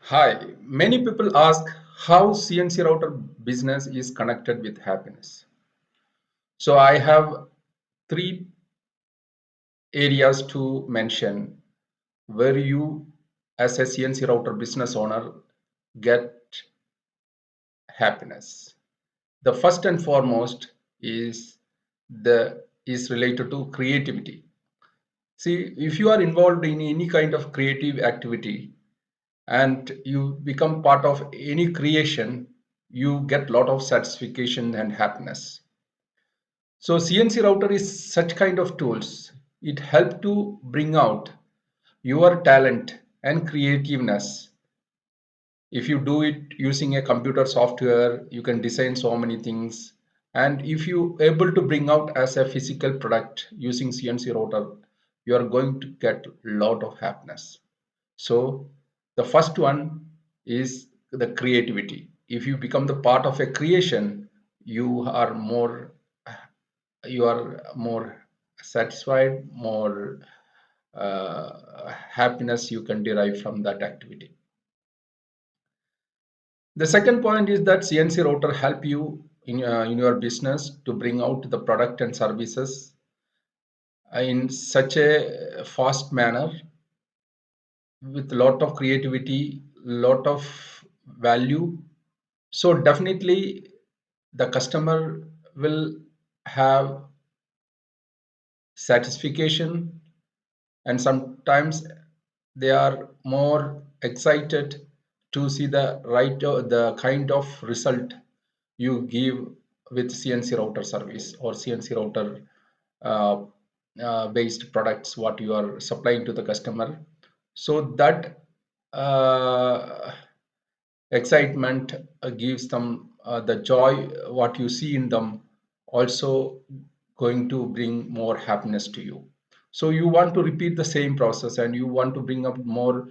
Hi, many people ask how CNC router business is connected with happiness. So I have three areas to mention where you as a CNC router business owner get happiness. The first and foremost is the is related to creativity. See, if you are involved in any kind of creative activity, and you become part of any creation, you get lot of satisfaction and happiness. So CNC router is such kind of tools. It help to bring out your talent and creativeness. If you do it using a computer software, you can design so many things. And if you able to bring out as a physical product using CNC router, you are going to get lot of happiness. So the first one is the creativity. If you become the part of a creation, you are more satisfied, more happiness you can derive from that activity. The second point is that CNC router help you in your business to bring out the product and services in such a fast manner with lot of creativity, lot of value. So definitely the customer will have satisfaction, and sometimes they are more excited to see the kind of result you give with CNC router service or CNC router uh, based products what you are supplying to the customer. So that uh, excitement gives them the joy what you see in them also going to bring more happiness to you. So you want to repeat the same process and you want to bring up more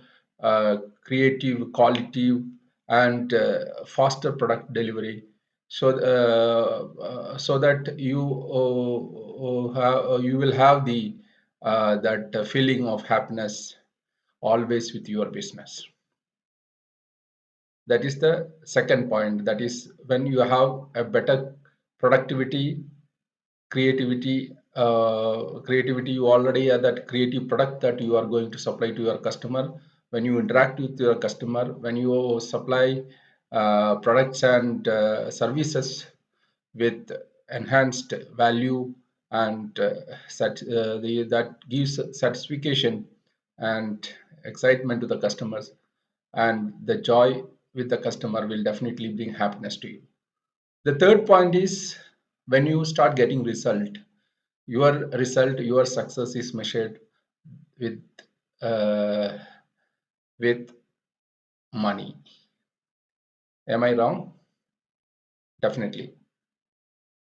creative quality and faster product delivery, so that you will have the that feeling of happiness always with your business. That is the second point. That is when you have a better productivity, creativity, you already have that creative product that you are going to supply to your customer. When you interact with your customer, when you supply products and services with enhanced value and that gives satisfaction and excitement to the customers, and the joy with the customer will definitely bring happiness to you. The third point is when you start getting your success is measured with uh, with money. Am I wrong? Definitely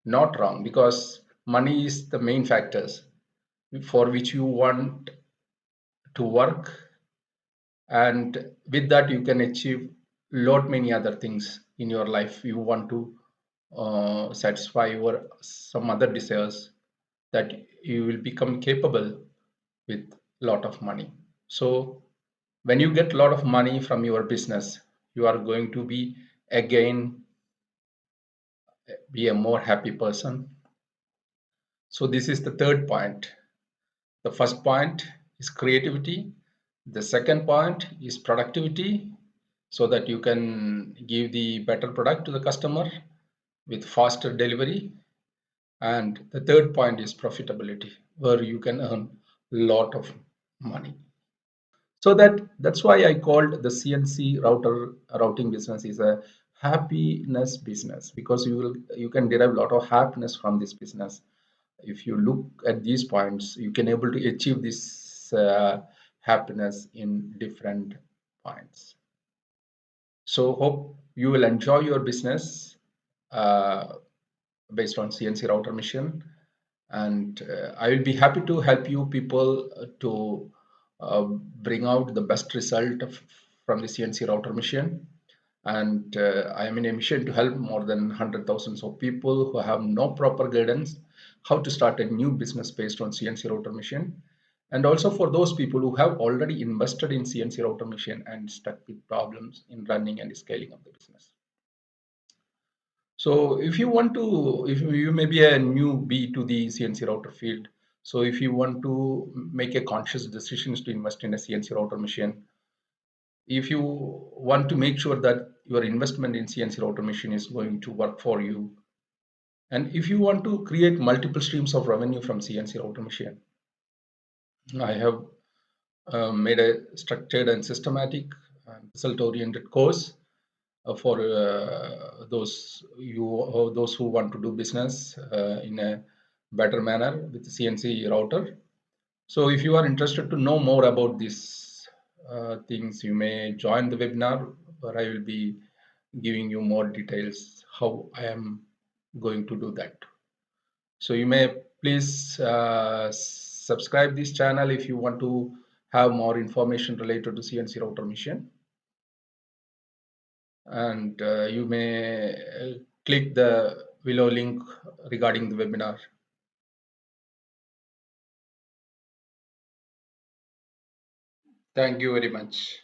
not wrong, because money is the main factors for which you want to work, and with that you can achieve lot many other things in your life. You want to satisfy your some other desires, that you will become capable with lot of money. So when you get a lot of money from your business, you are going to be again be a more happy person. So this is the third point. The first point is creativity. The second point is productivity, so that you can give the better product to the customer with faster delivery. And the third point is profitability, where you can earn a lot of money. So that's why I called the CNC routing business is a happiness business, because you can derive a lot of happiness from this business. If you look at these points, you can able to achieve this happiness in different points. So hope you will enjoy your business uh, based on CNC router mission, and I will be happy to help you people to bring out the best result from the CNC router mission. And I am in a mission to help more than 100,000 of people who have no proper guidance how to start a new business based on CNC router mission. And also for those people who have already invested in CNC router machine and stuck with problems in running and scaling of the business. So if you want to, if you may be a newbie to the CNC router field, so if you want to make a conscious decisions to invest in a CNC router machine, if you want to make sure that your investment in CNC router machine is going to work for you, and if you want to create multiple streams of revenue from CNC router machine, I have made a structured and systematic and result-oriented course for those who want to do business in a better manner with CNC router. So if you are interested to know more about these things, you may join the webinar where I will be giving you more details how I am going to do that. So you may please subscribe this channel if you want to have more information related to CNC router machine. And you may click the below link regarding the webinar. Thank you very much.